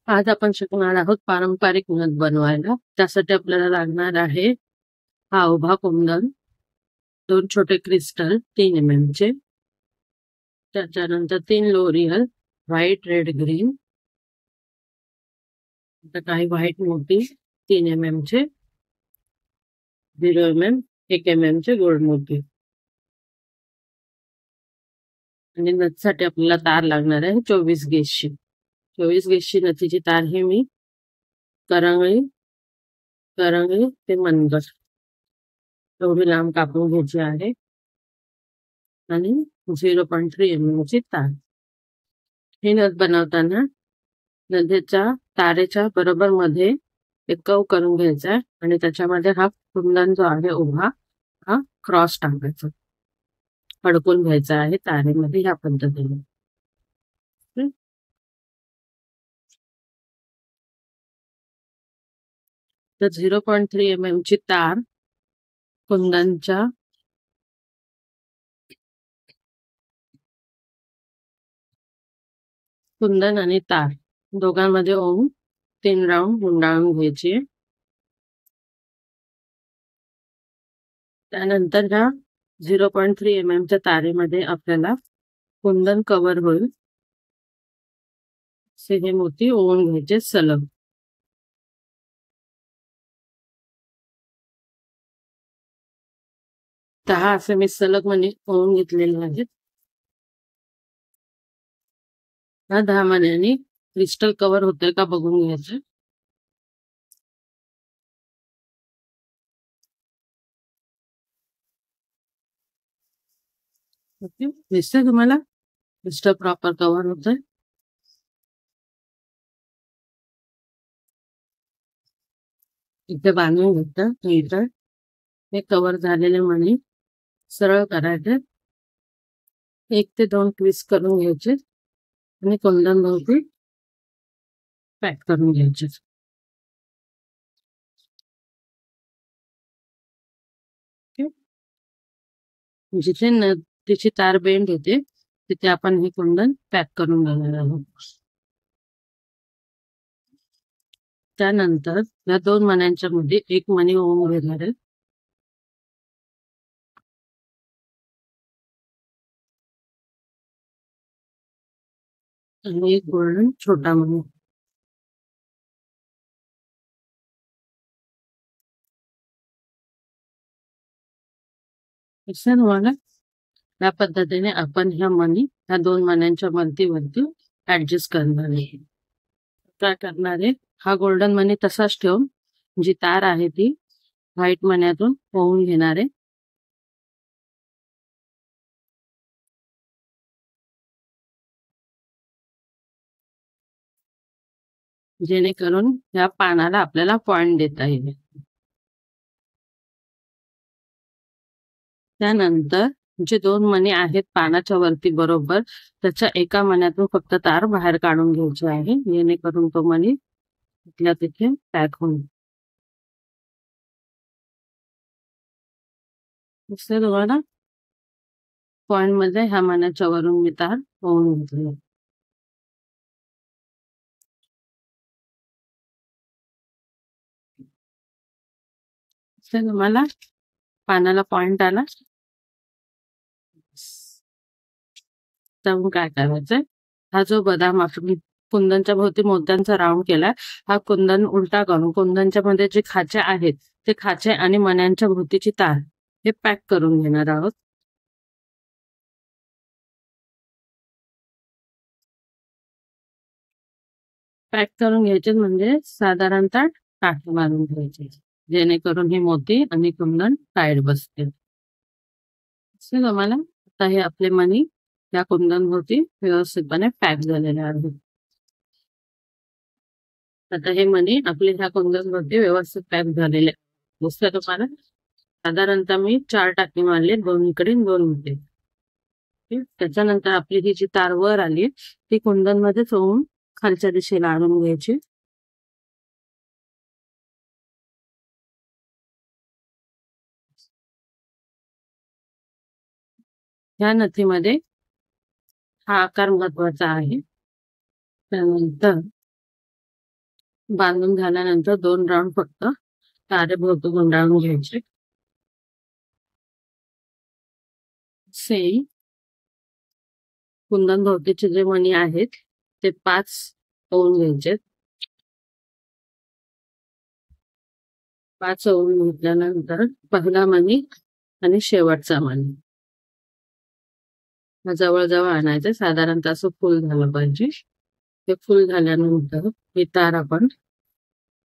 आज आपण शिकणार आहोत पारंपरिक नथ बनवायला. त्यासाठी आपल्याला लागणार आहे हा उभा कुंदन, 2 छोटे क्रिस्टल 3 mm चे, त्याच्यानंतर 3 लोरियल व्हाईट, रेड, ग्रीन, आता काही व्हाईट मोती 3 mm चे, 0 mm 1 mm चे गोल्ड मोती. आणि नथसाठी आपल्याला तार लागणार आहे 24 गेजची. 24 गेजची नथीची तार ही मी करंगळी ते मनगट एवढी लांब कापून घ्यायची आहे आणि 0.3 mm ची तार. ही नथ बनवताना नथीच्या तारेच्या बरोबर मध्ये एक कर्व करून घ्यायचा आणि त्याच्यामध्ये हा कुंदन जो आहे उभा हा क्रॉस टाकायचा, अडकून घ्यायचा आहे तारेमध्ये ह्या पद्धतीने. तर 0.3 mm ची तार कुंदनच्या कुंदन आणि तार दोघांमध्ये ओवून 3 राऊंड गुंडाळून घ्यायची. त्यानंतर ह्या 0.3 mm च्या तारेमध्ये आपल्याला कुंदन कव्हर होईल असे हे मोती ओवून घ्यायचे सलग. दहा असे मी सलग म्हणजे ओवून घेतलेले आहेत. ह्या 10 मण्यांनी क्रिस्टल कव्हर होते का बघून घ्यायचं. ओके, दिसतंय तुम्हाला क्रिस्टल प्रॉपर कव्हर होतंय. इथे बांधून घेतलं नीटर. हे कव्हर झालेले मणी सरळ करायचे, 1 ते 2 ट्विस्ट करून घ्यायचे आणि कुंदन भोवती पॅक करून घ्यायचे. जिथे नथीची तार बेंड होते तिथे आपण हे कुंदन पॅक करून घेणार आहोत. त्यानंतर या 2 मण्यांच्या मध्ये एक मणी ओवून घेणार आहे आणि एक गोल्डन छोटा मणी. तुम्हाला या पद्धतीने आपण ह्या मणी ह्या 2 मण्यांच्या वरती ऍडजस्ट करणार आहे. काय करणार आहे, हा गोल्डन मणी तसाच ठेवून जी तार आहे ती व्हाईट मण्यातून ओवून घेणार आहे. जेणेकरून या पानाला आपल्याला पॉइंट देता येईल. त्यानंतर जे 2 मणी आहेत पानाच्या वरती बरोबर त्याच्या एका मण्यातून फक्त तार बाहेर काढून घ्यायची आहे, जेणेकरून तो मणी तिथल्या तिथे पॅक होईल. दिसतंय तुम्हाला पॉइंट मध्ये ह्या मण्याच्या वरून मी तार ओवून घेतली. तुम्हाला पानाला पॉइंट आला तर काय करायचंय, हा जो बदाम आपण कुंदनच्या भोवती मोत्यांचा राऊंड केला, हा कुंदन उलटा करून कुंदनच्या मध्ये जे खाचे आहेत ते खाचे आणि मण्यांच्या भोवतीची तार हे पॅक करून घेणार आहोत. पॅक करून घ्यायचे म्हणजे साधारणतः टाके मारून घ्यायचे, जेणेकरून हे मोती आणि कुंदन टाईट बसतील. तुम्हाला आता हे आपले मणी या कुंदन भोवती व्यवस्थितपणे पॅक झालेले आहेत. आता हे मणी आपले ह्या कुंदन भोवती व्यवस्थित पॅक झालेले दिसतं तुम्हाला. साधारणतः मी 4 टाके मारले, 2 इकडे 2 इकडे. त्याच्यानंतर आपली ही जी तार वर आली ती कुंदन मध्ये चोळून खालच्या दिशेला आणून घ्यायची. ह्या नथीमध्ये हा आकार महत्वाचा आहे. त्यानंतर बांधून झाल्यानंतर 2 राऊंड फक्त तारेभोवती गुंडाळून घ्यायचे. सेम कुंदन भोवतीचे जे मणी आहेत ते 5 ओवून घ्यायचे. 5 ओवून घेतल्यानंतर पहिला मणी आणि शेवटचा मणी जवळ आणायचं. साधारणतः असं फुल झालं पाहिजे. ते फुल झाल्यानंतर ही तार आपण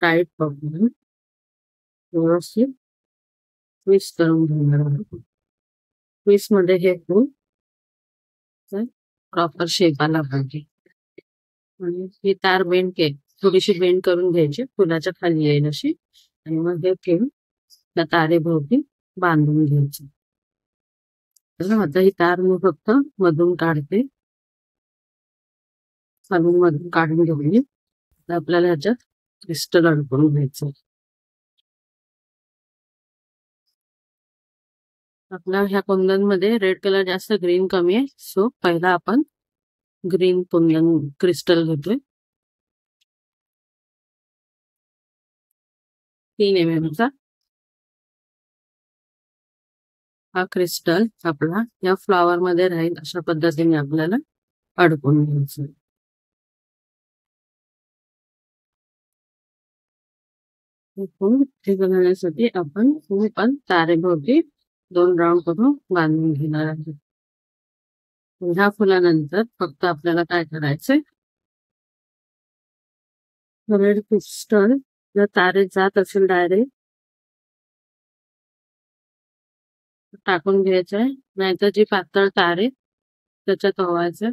टाईट पकडून व्यवस्थित ट्विस्ट करून घेणार आहोत. ट्विस्ट मध्ये हे फुल प्रॉपर शेप आला पाहिजे. आणि ही तार थोडीशी बेंड करून घ्यायची, फुलाच्या खाली येईल अशी. आणि मग हे फुल त्या तारेभोवती बांधून घ्यायचं. आता ही तार मी फक्त मधून काढते. खालून मधून काढून घेऊन आपल्याला ह्याच्यात क्रिस्टल अडकवून घ्यायचं. आपल्या ह्या कुंदन मध्ये रेड कलर जास्त, ग्रीन कमी आहे. सो पहिला आपण ग्रीन कुंदन क्रिस्टल घेतोय. 3 mm चा हा क्रिस्टल आपला या फ्लॉवर मध्ये राहील अशा पद्धतीने आपल्याला अडकवून घ्यायचं. हे बनवण्यासाठी आपण पण तारेभोवती 2 राऊंड करून बांधून घेणार आहे. ह्या फुलानंतर फक्त आपल्याला काय करायचंय, रेड क्रिस्टल जर तारे जात असेल डायरेक्ट टाकून घ्यायचंय, नाहीतर जी पातळ तार आहे त्याच्यात ओवायचं.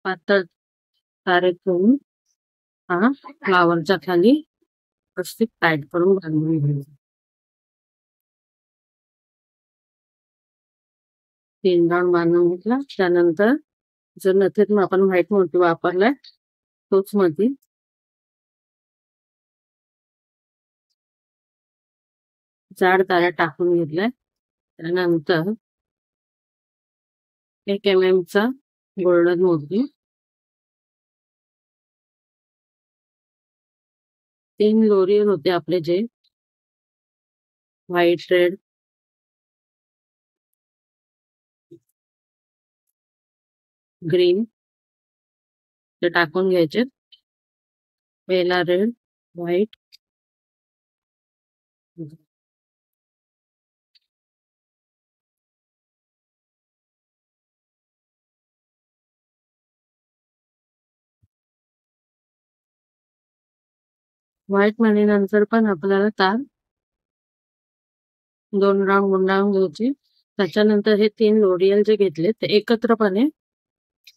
पातळ तारे ठेवून हा फ्लावरच्या खाली व्यवस्थित टाईट करून बांधून घ्यायचं. 3 राऊंड बांधून घेतला. त्यानंतर जर नथीत आपण व्हाईट मोती वापरलाय तोच मोती जाड तारा टाकून घेतलाय. त्यानंतर 1 mm चा गोल्डन मोती, 3 लोरियल होते आपले जे व्हाईट, रेड, ग्रीन ते टाकून घ्यायचे. पहिला रेड, व्हाईट, व्हाईट नंतर पण आपल्याला तार 2 राऊंड गुंडाळून घ्यायची. त्याच्यानंतर हे 3 लोरियल जे घेतले ते एकत्रपणे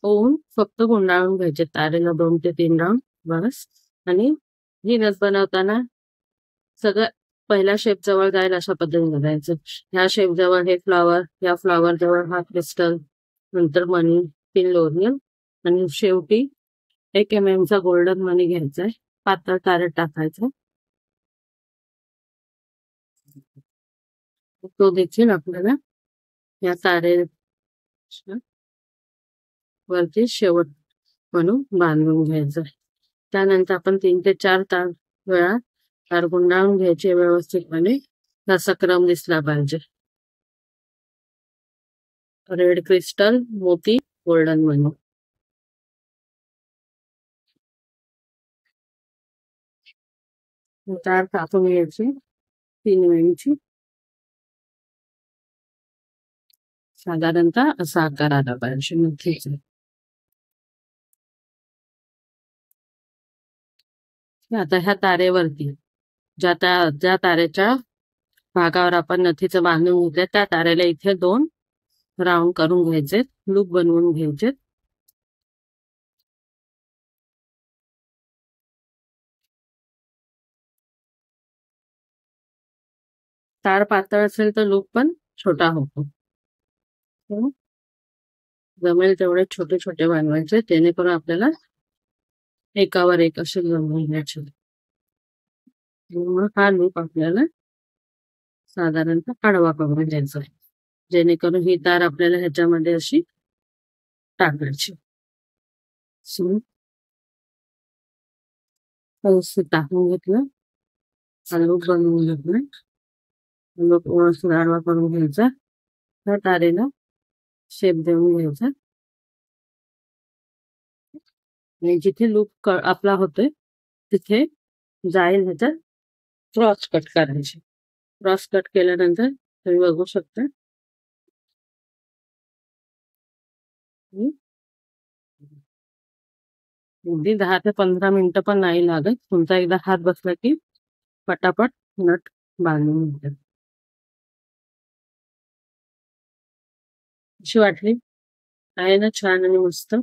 होऊन फक्त गुंडाळून घ्यायचे तारेला 2 ते 3 राऊंड बस. आणि ही नथ बनवताना सगळं पहिल्या शेप जवळ जाईल अशा पद्धतीने करायचं. ह्या शेप जवळ हे फ्लॉवर, या फ्लॉवर जवळ हा क्रिस्टल, नंतर मनी, 3 लोरियल आणि शेवटी 1 mm चा गोल्डन मनी घ्यायचाय, पातळ तारे टाकायचं. तो देखील आपल्याला या तारे वरती शेवट म्हणून बांधून घ्यायचं. त्यानंतर आपण 3 ते 4 वेळा तार गुंडाळून घ्यायचे व्यवस्थितपणे. असा क्रम दिसला पाहिजे. रेड क्रिस्टल, मोती, गोल्डन मनी. तार टाकून घ्यायची 3 mm ची. साधारणतः असा आकार आला पाहिजे. ठीक आहे. आता ह्या तारेवरती ज्या तारेच्या भागावर आपण नथीचं बांधून घेतलं त्या तारेला इथे 2 राऊंड करून घ्यायचे, लूप बनवून घ्यायचे. तार पातळ असेल तर लूप पण छोटा होतो. जमेल तेवढे छोटे छोटे बनवायचे, जेणेकरून आपल्याला एकावर एक असे बनवून घ्यायचे. मग हा लूप आपल्याला साधारणतः आडवा करून घ्यायचा, जेणेकरून ही तार आपल्याला ह्याच्यामध्ये अशी टाकायची. सो व्यवस्थित टाकून घेतलं. आलू बनवून घेतलं. आलू व्यवस्थित आडवा करून घ्यायचा. त्या तारेला शेप देऊन घ्यायचा आणि जिथे लूप आपला होतोय तिथे जाईल ह्याच्यात क्रॉस कट करायचे. क्रॉस कट केल्यानंतर तुम्ही बघू शकता अगदी 10 ते 15 मिनिटं पण नाही लागत. तुमचा एकदा हात बसला की पटापट नट बांधून होतात. कशी वाटली? आहे ना छान आणि मस्त.